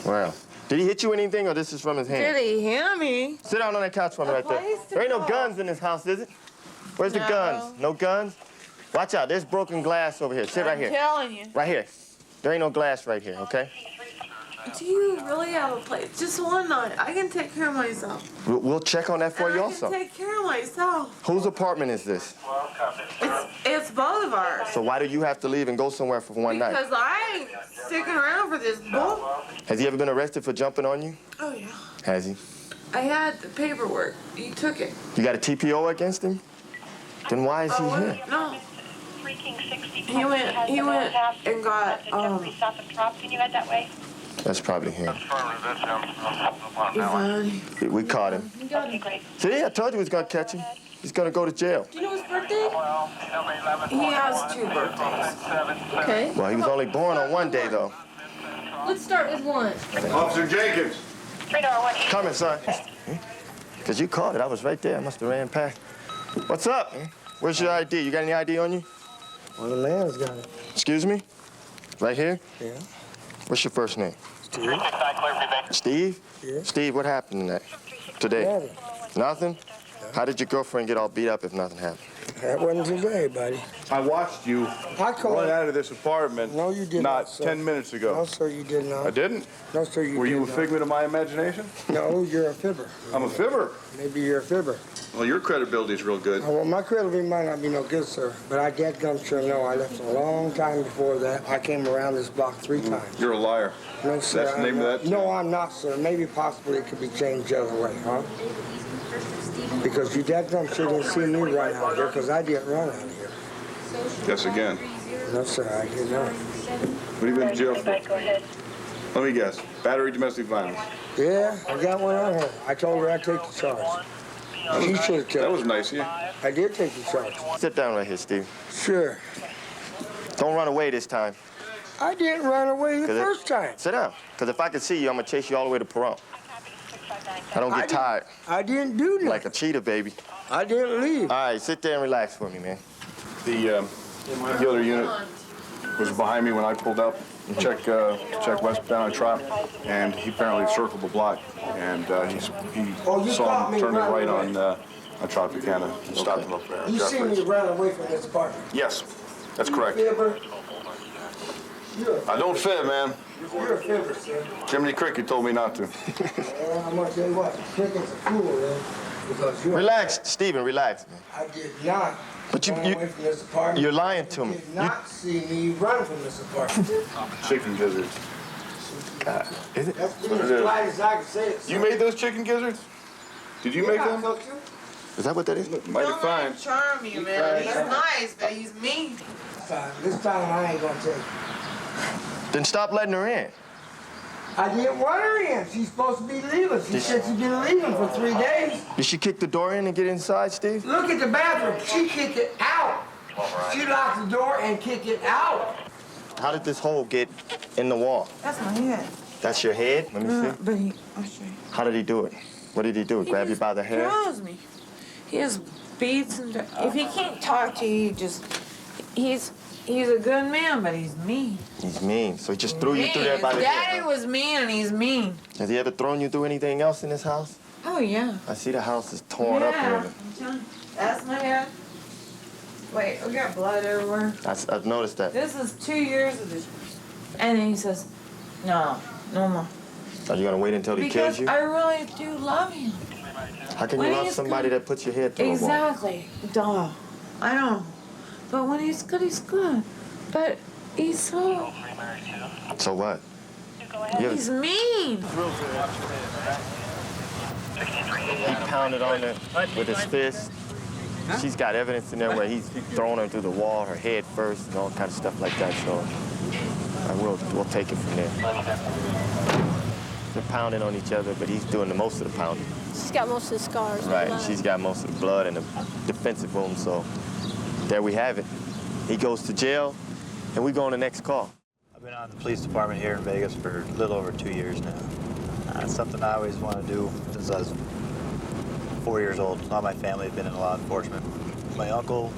Wow. Did he hit you anything, or this is from his hand? Did he hit me? Sit down on that couch for me right there. There ain't no guns in this house, is it? Where's the guns? No guns? Watch out. There's broken glass over here. Sit right here. I'm telling you. Right here. There ain't no glass right here, okay? Do you really have a place? Just one night. I can take care of myself. We'll check on that for you I also. can take care of myself. Whose apartment is this? It's both of ours. So why do you have to leave and go somewhere for one night? Because I ain't sticking around for this bull. Has he ever been arrested for jumping on you? Oh, yeah. Has he? I had the paperwork. He took it. You got a TPO against him? Then why is he here? No. He went and got, Can you head that way? That's probably him. Yvonne. We caught him. Okay, great. See, I told you we was gonna catch him. He's gonna go to jail. Do you know his birthday? He has 2 birthdays. Okay. Well, he was only born on one day, though. Let's start with 1. Officer Jenkins. Coming, son. Because you caught it. I was right there. I must have ran past. What's up? Where's your ID? You got any ID on you? Well, the man's got it. Excuse me? Right here? Yeah. What's your first name? Steve. Steve? Yeah. Steve, what happened today? Nothing. Nothing? How did your girlfriend get all beat up if nothing happened? That wasn't today, buddy. I watched you run out of this apartment. No, you did not, sir. 10 minutes ago. No, sir, you did not. I didn't? No, sir, you Were did you a not. figment of my imagination? No, you're a fibber. I'm a fibber. Maybe you're a fibber. Well, your credibility's real good. Well, my credibility might not be no good, sir, but I dadgum sure know. I left a long time before that. I came around this block 3 times. You're a liar. No, sir. That's the name of that? No, I'm not, sir. Maybe possibly it could be changed the other way, huh? Because you dadgum sure didn't see me run out here, because I didn't run out here. Guess again. No, sir, I did not. What have you been in jail for? Go ahead. Let me guess. Battery, domestic violence. Yeah, I got one on her. I told her I'd take the charge. He should have That was nice of you. I did take the charge. Sit down right here, Steve. Sure. Don't run away this time. I didn't run away the first time. Sit down. Because if I can see you, I'm going to chase you all the way to Pahrump. I don't get tired. I didn't do nothing. Like a cheetah, baby. I didn't leave. All right, sit there and relax for me, man. The other unit was behind me when I pulled up and checked westbound on Trop, and he apparently circled the block, and he saw him turning right on Tropicana and stopped him up there. You see me run away from this apartment? Yes, that's correct. Fibber? I don't fib, man. You're a fibber, sir. Jiminy Cricket told me not to. I'm gonna tell you what, Cricket's a fool, man. Because you're Relax, Stephen, relax, man. I did not But run away from this apartment. You're lying to me. You did not see me run from this apartment. Chicken gizzards. God, is it? That's being as polite as I can say it, sir. You made those chicken gizzards? Did you make Yeah, I them? cooked them. Is that what that is? Mighty fine. Charm you, man. He's nice, but he's mean. This time I ain't gonna take it. Then stop letting her in. I didn't want her in. She's supposed to be leaving. She said she's been leaving for 3 days. Did she kick the door in and get inside, Steve? Look at the bathroom. She kicked it out. She locked the door and kicked it out. How did this hole get in the wall? That's my head. That's your head? Let me see. But I'll show you. How did he do it? What did he do? Grab you by the hair? He draws me. He has beats and if he can't talk to you, he's a good man, but he's mean. He's mean. So he just threw you through there by the His hair. daddy was mean and he's mean. Has he ever thrown you through anything else in this house? Oh yeah. I see the house is torn up. Yeah. Really. I'm telling you. That's my head. Wait, we got blood everywhere. I've noticed that. This is 2 years of this. And then he says, no more. Are you gonna wait until he Because kills you? I really do love him. How can you when love he's somebody good- that puts your head through a wall? Exactly. Duh. I don't. But when he's good, he's good. But he's so. So what? He's mean. He pounded on her with his fist. She's got evidence in there where he's thrown her through the wall, her head first, and all kinds of stuff like that. So we'll take it from there. They're pounding on each other, but he's doing the most of the pounding. She's got most of the scars. Right, and she's got most of the blood and the defensive wound. So there we have it. He goes to jail, and we go on the next call. I've been on the police department here in Vegas for a little over 2 years now. It's something I always want to do since I was 4 years old. A lot of my family have been in law enforcement. My uncle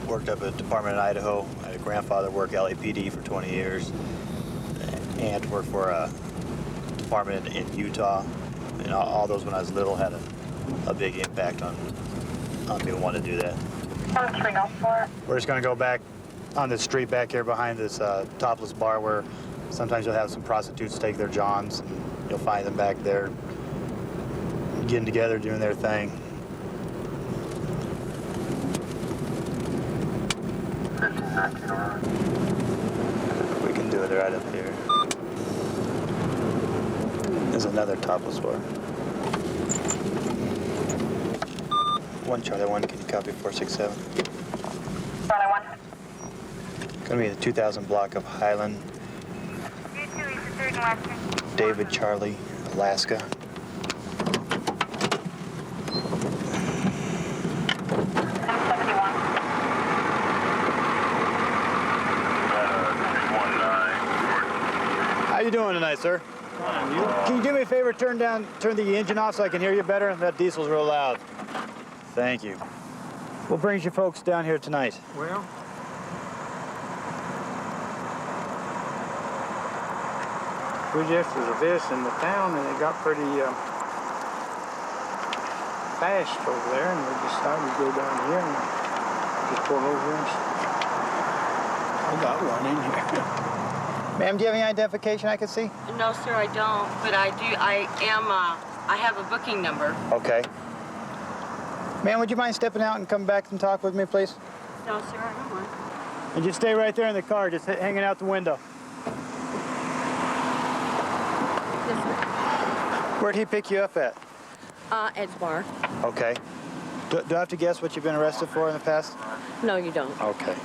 worked up at a department in Idaho. I had a grandfather work LAPD for 20 years. Aunt worked for a department in Utah. And all those when I was little had a big impact on me wanting to do that. We're just going to go back on the street back here behind this topless bar where sometimes you'll have some prostitutes take their johns. And you'll find them back there getting together, doing their thing. We can do it right up here. There's another topless bar. 1 Charlie 1, can you copy 467? Charlie 1. Gonna be the 2000 block of Highland. David Charlie, Alaska. How you doing tonight, sir? Can you do me a favor, turn the engine off so I can hear you better? That diesel's real loud. Thank you. What brings you folks down here tonight? Well, we just was a this in the town, and it got pretty fast over there, and we decided to go down here and just pull over and I got one in here. Ma'am, do you have any identification I can see? No, sir, I don't. But I do. I have a booking number. Okay. Ma'am, would you mind stepping out and come back and talk with me, please? No, sir, I don't want. And just stay right there in the car, just hanging out the window. Yes, sir. Where'd he pick you up at? Ed's bar. Okay. Do I have to guess what you've been arrested for in the past? No, you don't. Okay.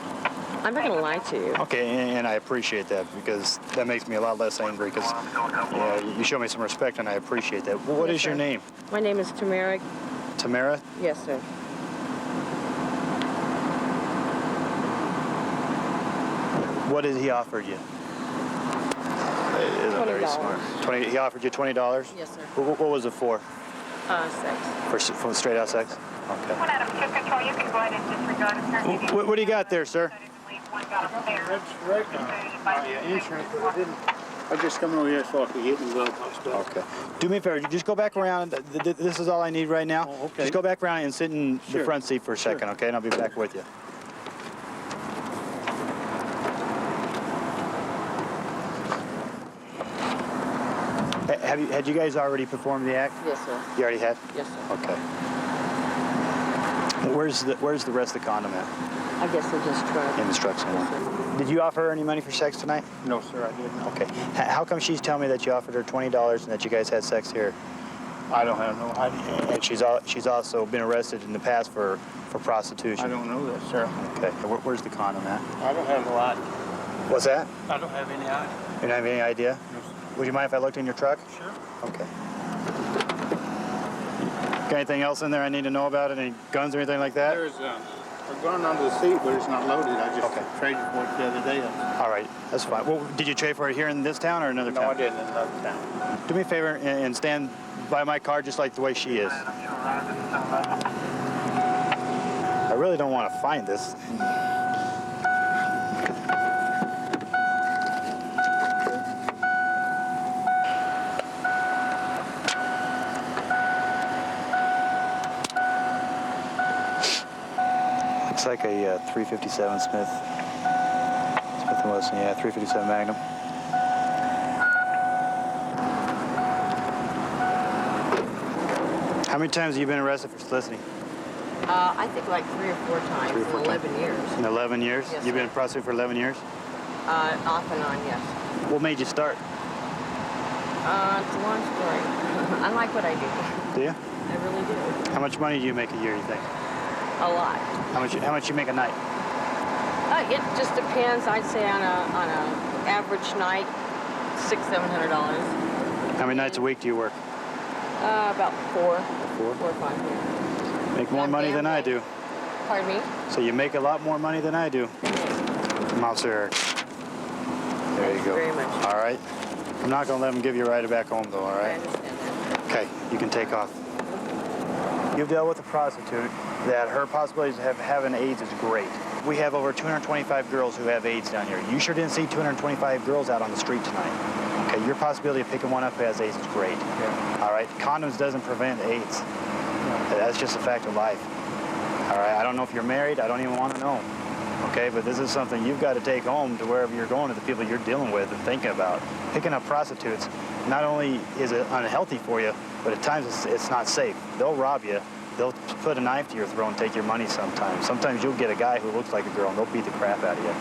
I'm not gonna lie to you. Okay, and I appreciate that because that makes me a lot less angry because you show me some respect and I appreciate that. What is your name? My name is Tamara. Tamara? Yes, sir. What did he offer you? It isn't very $20. smart. He offered you $20? Yes, sir. What was it for? Sex. For straight out sex? Okay. One out of trip control, you can go ahead and disregard it. What do you got there, sir? Insurance, but I didn't. I just come over here so I could get in glove box. Okay. Do me a favor. Just go back around. This is all I need right now. Oh, okay. Just go back around and sit in the Sure. front seat for a second, okay? And I'll be back with you. Had you guys already performed the act? Yes, sir. You already had? Yes, sir. Okay. Where's the rest of the condom at? I guess I just tried. In the truck somewhere. Did you offer her any money for sex tonight? No, sir, I didn't. Okay. How come she's telling me that you offered her $20 and that you guys had sex here? I don't have no idea. And she's also been arrested in the past for prostitution. I don't know that, sir. Okay. Where's the condom at? I don't have no idea. What's that? I don't have any idea. You don't have any idea? No, sir. Would you mind if I looked in your truck? Sure. Okay. Got anything else in there I need to know about it? Any guns or anything like that? There's a gun under the seat, but it's not loaded. I just traded for it the other day. All right, that's fine. Well, did you trade for it here in this town or another town? No, I didn't in another town. Do me a favor and stand by my car just like the way she is. I really don't want to find this. Looks like a 357 Smith & Wesson, yeah, 357 Magnum. How many times have you been arrested for soliciting? I think like 3 or 4 times 3 or 4 in 11 years. In 11 years? Yes, You've been sir. prosecuted for 11 years? Off and on, yes. What made you start? It's a long story. I like what I do. Do you? I really do. How much money do you make a year, you think? A lot. How much you make a night? It just depends. I'd say on a average night, $600-700. How many nights a week do you work? About 4. 4? 4 or 5. Yeah. Make more money than I do. Pardon me? So you make a lot more money than I do. I'm Officer Eric. There you go. Very much. All right. I'm not going to let them give you a ride back home, though, all right? I understand that. Okay, you can take off. You've dealt with a prostitute that her possibilities of having AIDS is great. We have over 225 girls who have AIDS down here. You sure didn't see 225 girls out on the street tonight. Okay, your possibility of picking one up who has AIDS is great. Yeah. All right, condoms doesn't prevent AIDS. That's just a fact of life. All right, I don't know if you're married. I don't even want to know. Okay, but this is something you've got to take home to wherever you're going, to the people you're dealing with and thinking about. Picking up prostitutes, not only is it unhealthy for you, but at times it's not safe. They'll rob you. They'll put a knife to your throat and take your money sometimes. Sometimes you'll get a guy who looks like a girl and they'll beat the crap out of you.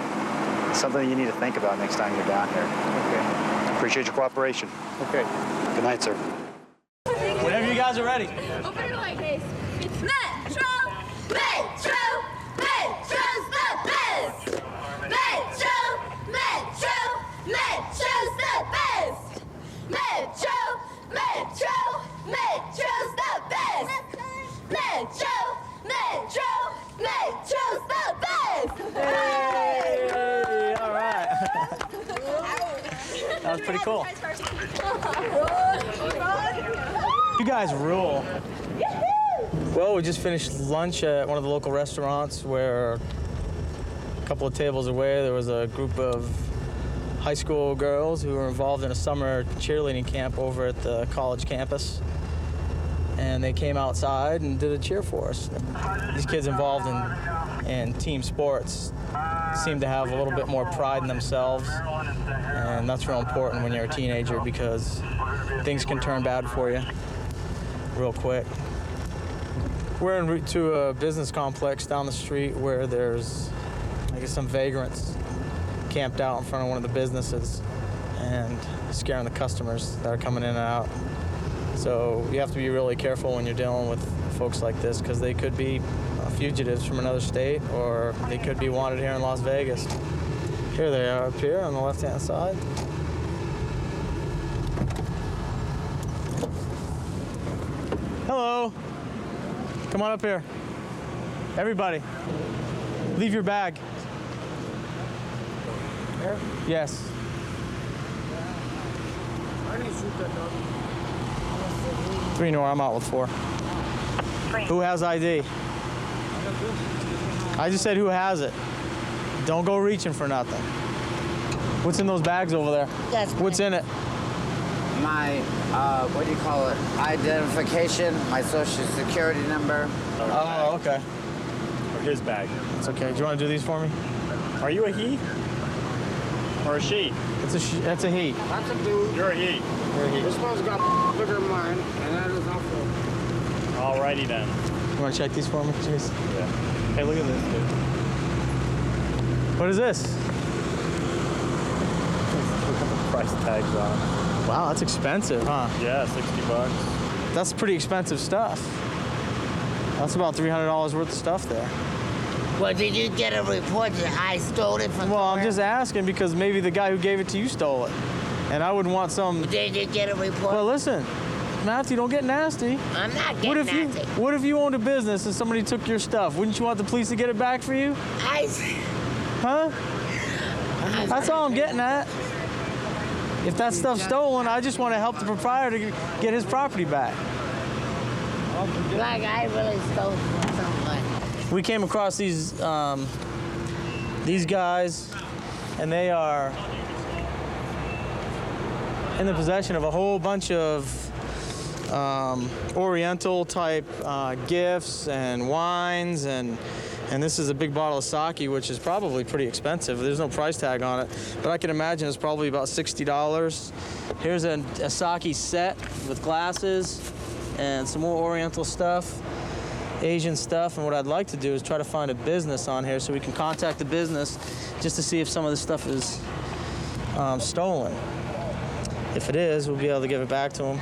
It's something you need to think about next time you're down here. Okay. Appreciate your cooperation. Okay. Good night, sir. Whenever you guys are ready. Open it like this. It's Metro! Metro! Metro's the best! Metro! Metro! Metro's the best! Metro! Metro! Metro's the best! Metro! Metro! Metro's the best! Hey, all right. That was pretty cool. You guys rule. Well, we just finished lunch at one of the local restaurants where a couple of tables away there was a group of high school girls who were involved in a summer cheerleading camp over at the college campus. And they came outside and did a cheer for us. These kids involved in team sports seem to have a little bit more pride in themselves, and that's real important when you're a teenager because things can turn bad for you real quick. We're en route to a business complex down the street where there's, I guess, some vagrants camped out in front of one of the businesses and scaring the customers that are coming in and out. So you have to be really careful when you're dealing with folks like this because they could be fugitives from another state or they could be wanted here in Las Vegas. Here they are up here on the left-hand side. Hello. Come on up here. Everybody, leave your bag. Here? Yes. I didn't shoot that dog. 3 Nor, I'm out with 4. Who has ID? I just said who has it. Don't go reaching for nothing. What's in those bags over there? What's in it? My, what do you call it? Identification, my social security number. Oh, okay. Or his bag. It's okay. Do you want to do these for me? Are you a he? Or a she? It's a that's a he. That's a dude. You're a he. You're a he. This one's got bigger than mine, and that is also. Alrighty then. You want to check these for me? Jeez. Yeah. Hey, look at this, dude. What is this? Look at the price tags on it. Wow, that's expensive, huh? Yeah, $60. That's pretty expensive stuff. That's about $300 worth of stuff there. Well, did you get a report that I stole it from Well, I'm somewhere? just asking because maybe the guy who gave it to you stole it. And I wouldn't want some... Did you get a report? Well, listen, Matthew, don't get nasty. I'm not getting nasty. What if you owned a business and somebody took your stuff? Wouldn't you want the police to get it back for you? Huh? That's all I'm getting at. If that stuff's stolen, I just want to help the proprietor get his property back. Like I really stole something. We came across these guys, and they are in the possession of a whole bunch of Oriental type gifts and wines, and this is a big bottle of sake, which is probably pretty expensive. There's no price tag on it, but I can imagine it's probably about $60. Here's a sake set with glasses and some more Oriental stuff, Asian stuff, and what I'd like to do is try to find a business on here so we can contact the business just to see if some of this stuff is stolen. If it is, we'll be able to give it back to them.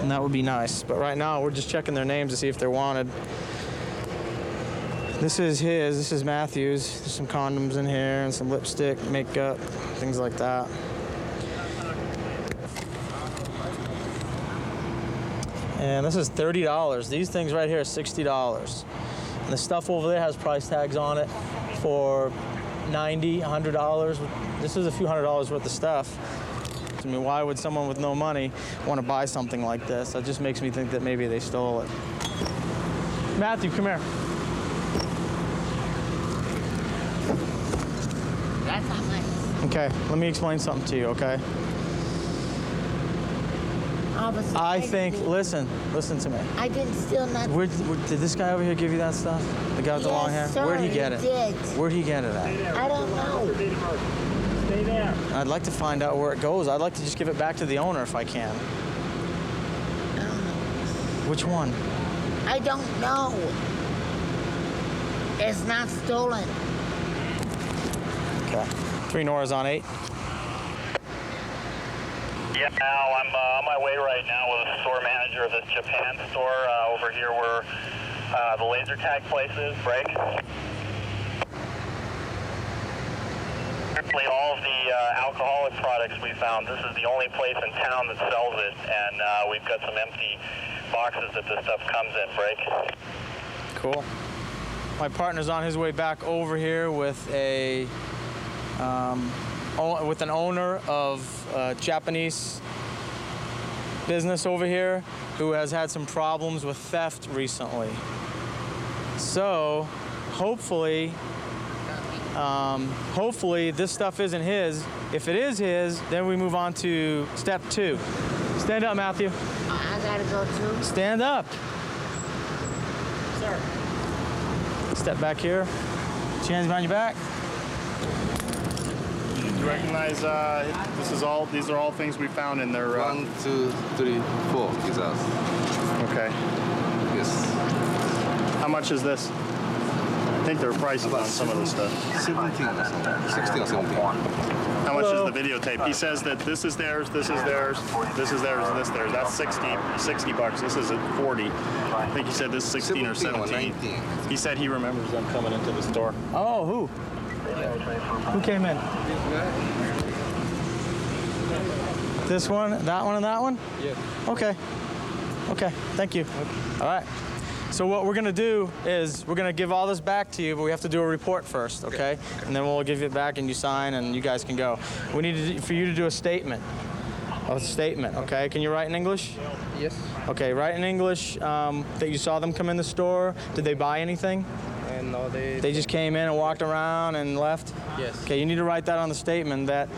And that would be nice. But right now, we're just checking their names to see if they're wanted. This is his, this is Matthew's. There's some condoms in here and some lipstick, makeup, things like that. And this is $30. These things right here are $60. And the stuff over there has price tags on it for $90, $100. This is a few $100s worth of stuff. I mean, why would someone with no money want to buy something like this? That just makes me think that maybe they stole it. Matthew, come here. That's not nice. Okay, let me explain something to you, okay? I think, listen to me. I didn't steal nothing. Did this guy over here give you that stuff? The guy with the long hair? Sir, Where'd he get it? Did. Where'd he get it at? I don't know. Stay there. I'd like to find out where it goes. I'd like to just give it back to the owner if I can. I don't know. Which one? I don't know. It's not stolen. Okay. 3 Nora's on 8. Yeah, now I'm on my way right now with the store manager of this Japan store over here where the laser tag place is, break. All of the alcoholic products we found, this is the only place in town that sells it, and we've got some empty boxes that this stuff comes in, break. Cool. My partner's on his way back over here with an owner of a Japanese business over here who has had some problems with theft recently. So hopefully this stuff isn't his. If it is his, then we move on to step 2. Stand up, Matthew. I gotta go too. Stand up. Sir. Step back here. Put your hands behind your back. You recognize these are all things we found in their 1, 2, 3, 4 is us. Okay. Yes. How much is this? I think there are prices on some of this stuff. 17 or something. 16 or 17. How much is the videotape? He says that this is theirs, this is theirs, this is theirs, and this is theirs. That's 60 bucks. This is at 40. I think he said this is 16 or 17. He said he remembers them coming into the store. Oh, who? Who came in? This one, and that one? Yeah. Okay. Okay, thank you. All right. So what we're gonna do is we're gonna give all this back to you, but we have to do a report first, okay? And then we'll give it back and you sign and you guys can go. We need for you to do a statement. Okay? Can you write in English? Yes. Okay, write in English that you saw them come in the store. Did they buy anything? No, They just came in and walked around and left? Yes. Okay, you need to write that on the statement that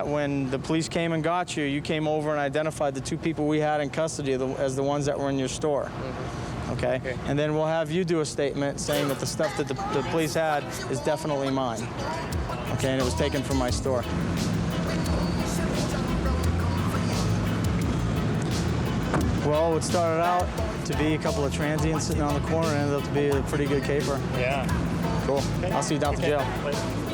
when the police came and got you, you came over and identified the 2 people we had in custody as the ones that were in your store. Mm-hmm. Okay? And then we'll have you do a statement saying that the stuff that the police had is definitely mine. Okay, and it was taken from my store. Well, it started out to be a couple of transients sitting on the corner and ended up to be a pretty good caper. Yeah. Cool. I'll see you down at the jail.